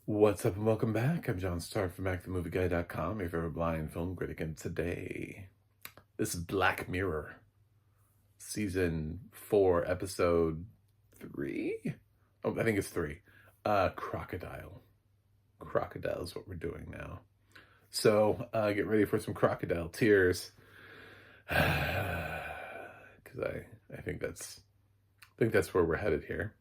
What's up and welcome back. I'm John Stark from BackTheMovieGuy.com, your favorite blind film critic, and today, this is Black Mirror, Season 4, Episode 3? Oh, I think it's 3. Crocodile. Crocodile is what we're doing now. So, get ready for some crocodile tears. Because I think that's where we're headed here.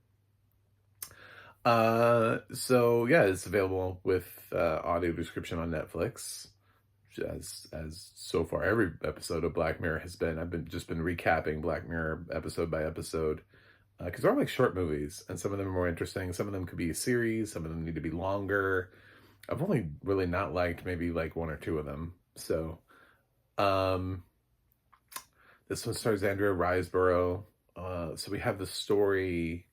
So yeah, it's available with audio description on Netflix. As so far every episode of Black Mirror has been. I've been recapping Black Mirror episode by episode because they're all like short movies, and some of them are more interesting. Some of them could be a series. Some of them need to be longer. I've only really not liked maybe like one or two of them. So, this one stars Andrea Riseborough. So we have the story.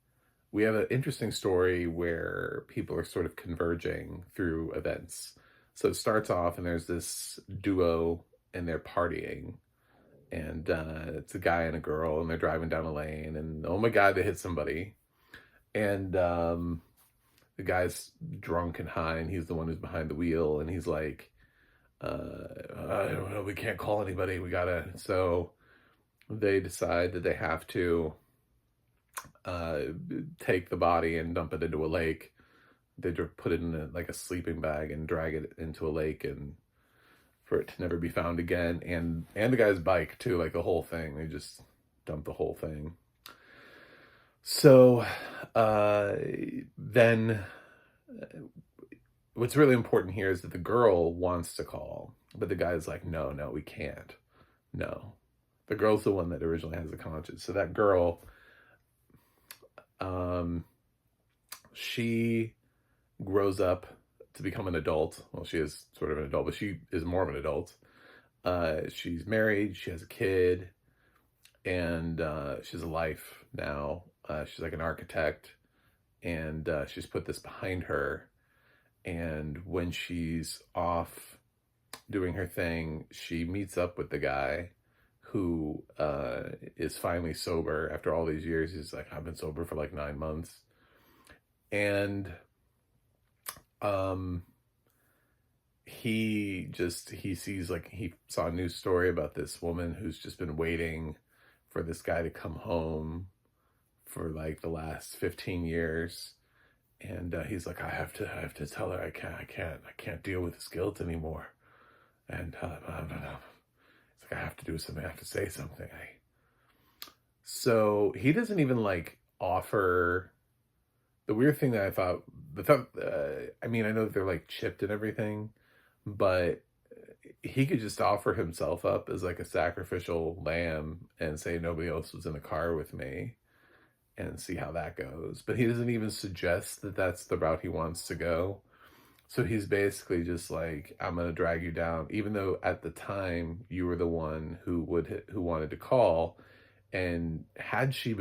We have an interesting story where people are sort of converging through events. So it starts off and there's this duo and they're partying. And it's a guy and a girl and they're driving down a lane and oh my God, they hit somebody. And the guy's drunk and high and he's the one who's behind the wheel. And he's like, I don't know, we can't call anybody. So they decide that they have to take the body and dump it into a lake. They put it in like a sleeping bag and drag it into a lake, and for it to never be found again. And the guy's bike too, like the whole thing. They just dumped the whole thing. So then what's really important here is that the girl wants to call, but the guy's like, no, we can't. No. The girl's the one that originally has the conscience. So that girl, she grows up to become an adult. Well, she is sort of an adult, but she is more of an adult. She's married, she has a kid, and she has a life now. She's like an architect, and she's put this behind her. And when she's off doing her thing, she meets up with the guy who is finally sober after all these years. He's like, I've been sober for like 9 months. And he sees, like, he saw a news story about this woman who's just been waiting for this guy to come home for like the last 15 years. And he's like, I have to tell her I can't deal with this guilt anymore. And I don't know. It's like, I have to do something. I have to say something. So he doesn't even like offer. The weird thing that I thought, I mean, I know that they're like chipped and everything, but he could just offer himself up as like a sacrificial lamb and say nobody else was in the car with me and see how that goes. But he doesn't even suggest that that's the route he wants to go. So he's basically just like, I'm going to drag you down, even though at the time you were the one who wanted to call. And had she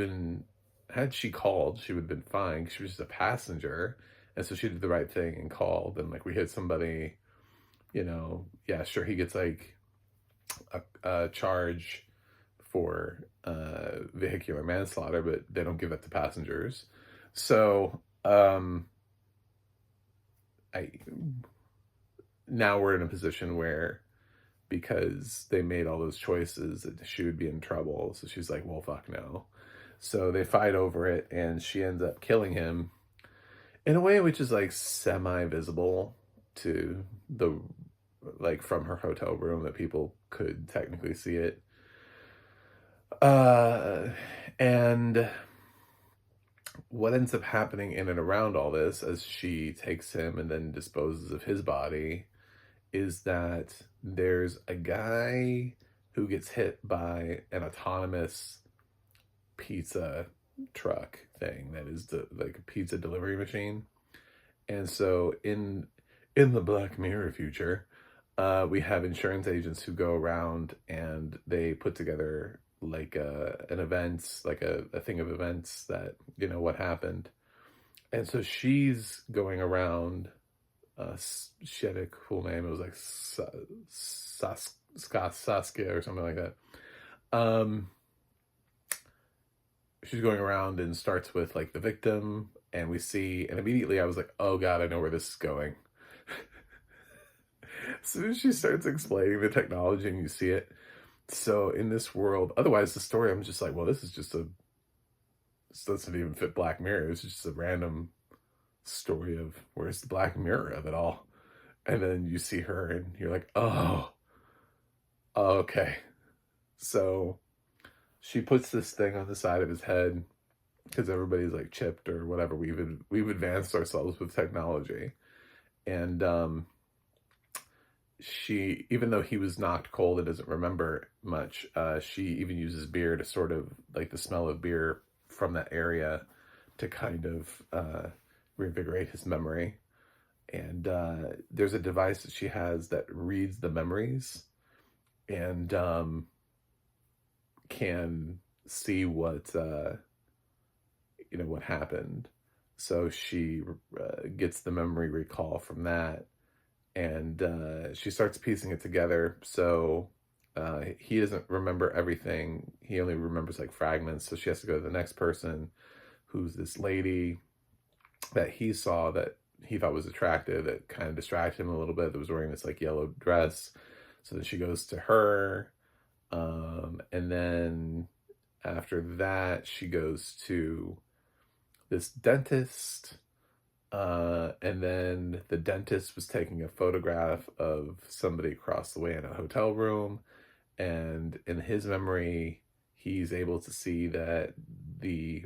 called, she would have been fine. She was just a passenger. And so she did the right thing and called. And like, we hit somebody, yeah, sure. He gets like a charge for vehicular manslaughter, but they don't give that to passengers. So, now we're in a position where, because they made all those choices, that she would be in trouble. So she's like, well, fuck no. So they fight over it, and she ends up killing him in a way which is like semi-visible to from her hotel room, that people could technically see it. And what ends up happening in and around all this, as she takes him and then disposes of his body, is that there's a guy who gets hit by an autonomous pizza truck thing that is like a pizza delivery machine. And so in the Black Mirror future, we have insurance agents who go around and they put together like an event, like a thing of events that, what happened. And so she's going around, she had a cool name. It was like Saskia or something like that. She's going around and starts with like the victim and we see, and immediately I was like, oh God, I know where this is going. As soon as she starts explaining the technology and you see it. So in this world, otherwise the story, I'm just like, well, this doesn't even fit Black Mirror. It's just a random story of where's the Black Mirror of it all. And then you see her and you're like, oh, okay. So she puts this thing on the side of his head because everybody's like chipped or whatever. We've advanced ourselves with technology. And she, even though he was knocked cold and doesn't remember much, she even uses beer to sort of, like the smell of beer from that area, to kind of reinvigorate his memory. And there's a device that she has that reads the memories and can see what what happened. So she gets the memory recall from that, and she starts piecing it together. So he doesn't remember everything. He only remembers like fragments. So she has to go to the next person, who's this lady that he saw that he thought was attractive, that kind of distracted him a little bit, that was wearing this like yellow dress. So then she goes to her. And then after that, she goes to this dentist. And then the dentist was taking a photograph of somebody across the way in a hotel room. And in his memory, he's able to see that the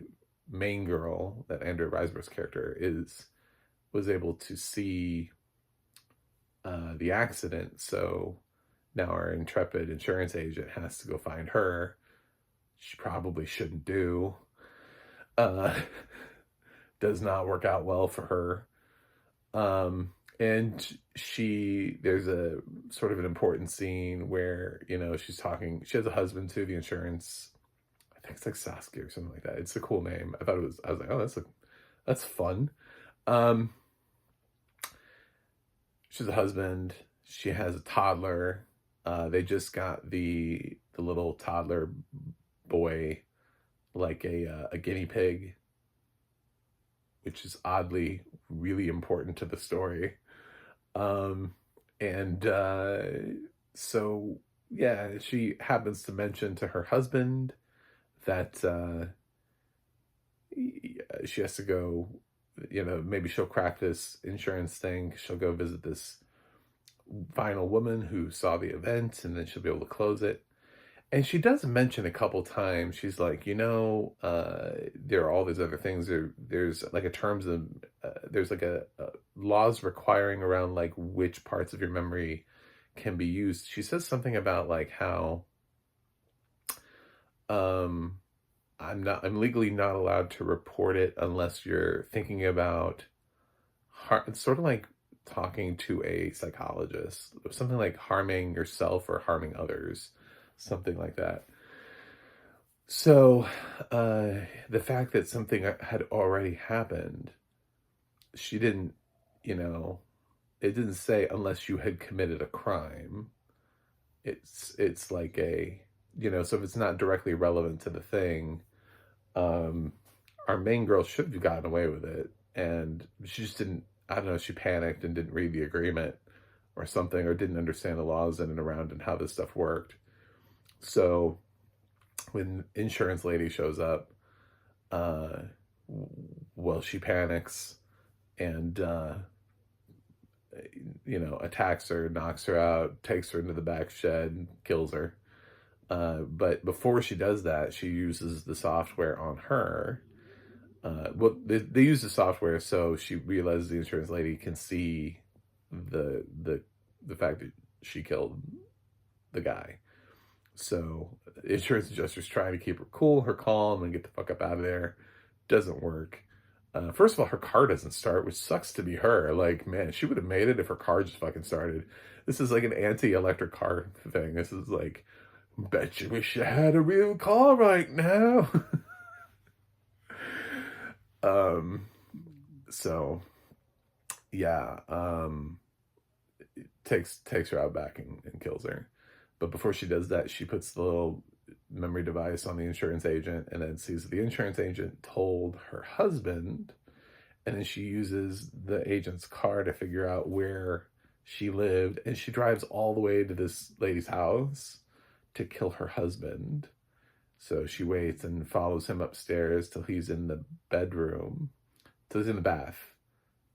main girl, that Andrea Riseborough's character was able to see the accident. So now our intrepid insurance agent has to go find her. She probably shouldn't do. Does not work out well for her. And there's a sort of an important scene where, she's talking, she has a husband too, the insurance, I think it's like Saskia or something like that. It's a cool name. I was like, oh, that's fun. She's a husband. She has a toddler. They just got the little toddler boy, like a guinea pig, which is oddly really important to the story. So yeah, she happens to mention to her husband that she has to go, maybe she'll crack this insurance thing. She'll go visit this final woman who saw the event, and then she'll be able to close it. And she does mention a couple times, she's like, there are all these other things. There's like a terms of, there's like a laws requiring around like which parts of your memory can be used. She says something about like how I'm legally not allowed to report it unless you're thinking about, it's sort of like talking to a psychologist, something like harming yourself or harming others. Something like that. So the fact that something had already happened, she didn't, it didn't say unless you had committed a crime. It's like a, so if it's not directly relevant to the thing, our main girl should have gotten away with it. And she just didn't, I don't know, she panicked and didn't read the agreement or something, or didn't understand the laws in and around and how this stuff worked. So when insurance lady shows up, she panics and, attacks her, knocks her out, takes her into the back shed, kills her. But before she does that, she uses the software on her. They use the software so she realizes the insurance lady can see the fact that she killed the guy. So the insurance adjuster's trying to keep her cool, her calm, and get the fuck up out of there. Doesn't work. First of all, her car doesn't start, which sucks to be her. Like, man, she would have made it if her car just fucking started. This is like an anti-electric car thing. This is like, bet you wish you had a real car right now. So yeah, takes her out back and kills her. But before she does that, she puts the little memory device on the insurance agent and then sees that the insurance agent told her husband, and then she uses the agent's car to figure out where she lived, and she drives all the way to this lady's house to kill her husband. So she waits and follows him upstairs till he's in the bedroom, till he's in the bath,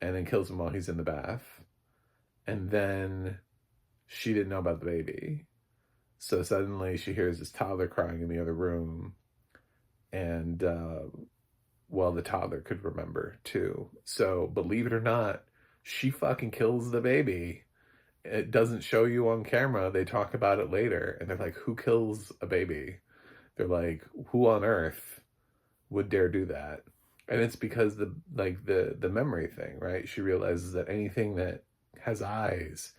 and then kills him while he's in the bath. And then she didn't know about the baby. So suddenly she hears this toddler crying in the other room. And, well, the toddler could remember too. So believe it or not, she fucking kills the baby. It doesn't show you on camera. They talk about it later. And they're like, who kills a baby? They're like, who on earth would dare do that? And it's because the memory thing, right? She realizes that anything that has eyes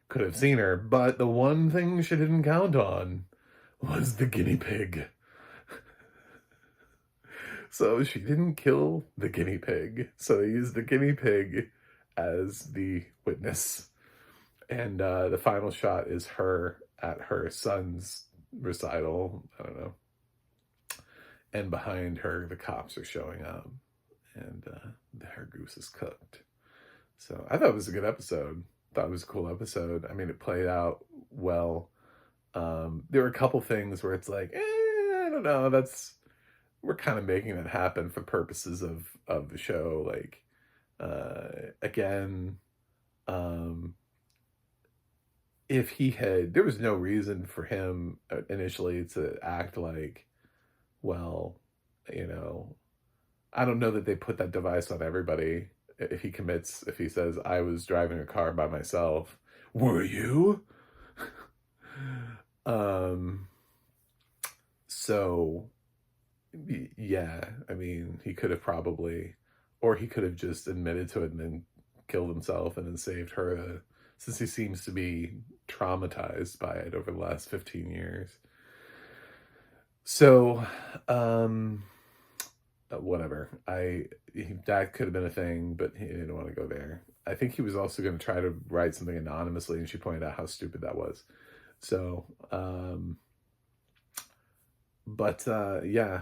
could have seen her, but the one thing she didn't count on was the guinea pig. So she didn't kill the guinea pig. So they used the guinea pig as the witness. And the final shot is her at her son's recital. I don't know. And behind her, the cops are showing up. And the hair goose is cooked. So I thought it was a good episode. Thought it was a cool episode. I mean, it played out well. There were a couple things where it's like, I don't know. We're kind of making that happen for purposes of the show. Like, again, if there was no reason for him initially to act like, well, I don't know that they put that device on everybody. If he says, I was driving a car by myself, were you? So, yeah, I mean, he could have probably, or he could have just admitted to it and then killed himself and then saved her, since he seems to be traumatized by it over the last 15 years. So, whatever. That could have been a thing, but he didn't want to go there. I think he was also going to try to write something anonymously, and she pointed out how stupid that was. So, yeah,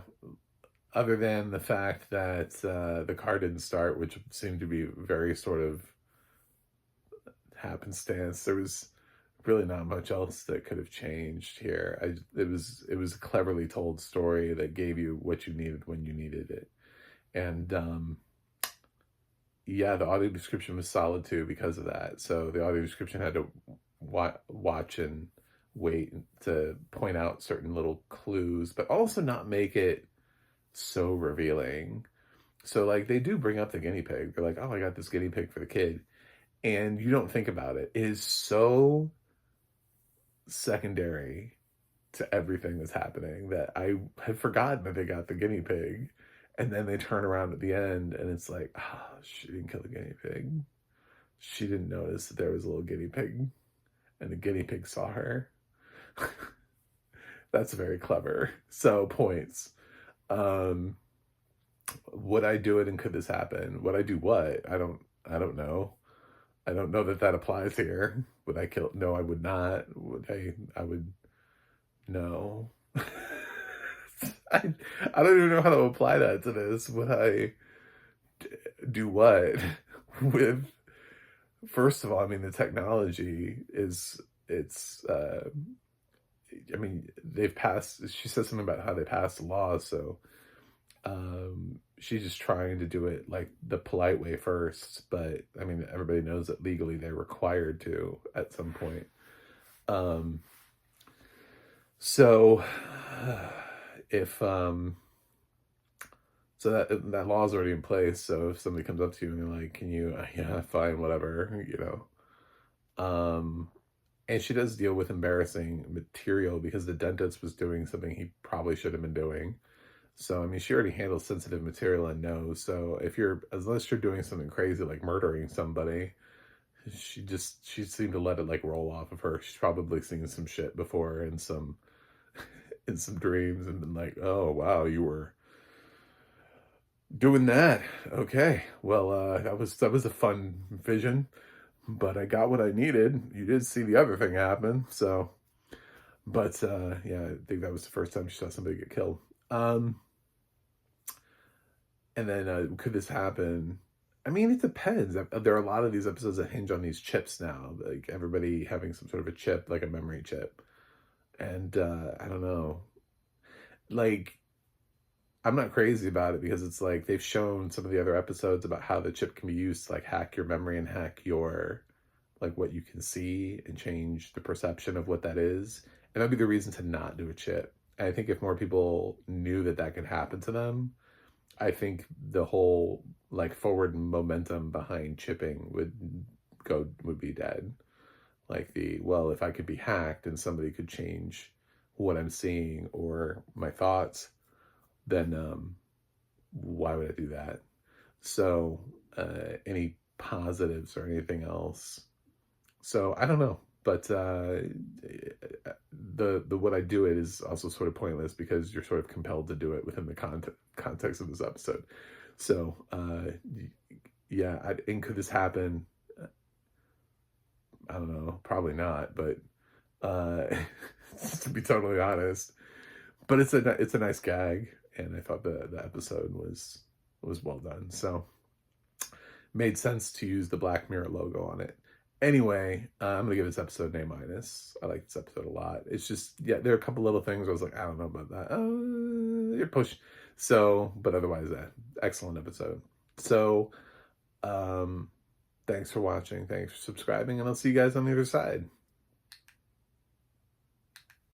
other than the fact that the car didn't start, which seemed to be very sort of happenstance, there was really not much else that could have changed here. It was a cleverly told story that gave you what you needed when you needed it. And yeah, the audio description was solid too because of that. So the audio description had to watch and wait to point out certain little clues, but also not make it so revealing. So like they do bring up the guinea pig. They're like, oh, I got this guinea pig for the kid. And you don't think about it. It is so secondary to everything that's happening that I had forgotten that they got the guinea pig. And then they turn around at the end and it's like, she didn't kill the guinea pig. She didn't notice that there was a little guinea pig and the guinea pig saw her. That's very clever. So points. Would I do it and could this happen? Would I do what? I don't know. I don't know that applies here. Would I kill? No, I would not. I would, no. I don't even know how to apply that to this. Would I do what? With, first of all, I mean, the technology I mean, she says something about how they passed laws, so she's just trying to do it like the polite way first, but I mean, everybody knows that legally they're required to at some point. So if so that law is already in place. So if somebody comes up to you and they're like, can you, yeah, fine, whatever, and she does deal with embarrassing material because the dentist was doing something he probably should have been doing. So, I mean, she already handles sensitive material and knows. So unless you're doing something crazy like murdering somebody, she seemed to let it like roll off of her. She's probably seen some shit before in some dreams and been like, oh, wow, you were doing that. Okay. Well, that was a fun vision, but I got what I needed. You did see the other thing happen. So, but, yeah, I think that was the first time she saw somebody get killed. And then, could this happen? I mean, it depends. There are a lot of these episodes that hinge on these chips now, like everybody having some sort of a chip, like a memory chip. And I don't know. Like, I'm not crazy about it because it's like they've shown some of the other episodes about how the chip can be used to like hack your memory and hack your like what you can see and change the perception of what that is. And that'd be the reason to not do a chip. And I think if more people knew that that could happen to them, I think the whole like forward momentum behind chipping would be dead. Like well, if I could be hacked and somebody could change what I'm seeing or my thoughts, then why would I do that? So any positives or anything else? So I don't know, but the what I do it is also sort of pointless because you're sort of compelled to do it within the context of this episode. So yeah, and could this happen? I don't know, probably not, but to be totally honest, but it's a nice gag, and I thought the episode was well done. So made sense to use the Black Mirror logo on it. Anyway, I'm gonna give this episode an A-. I like this episode a lot. It's just, yeah, there are a couple little things I was like, I don't know about that. You're push. So, but otherwise, excellent episode. So, thanks for watching. Thanks for subscribing, and I'll see you guys on the other side.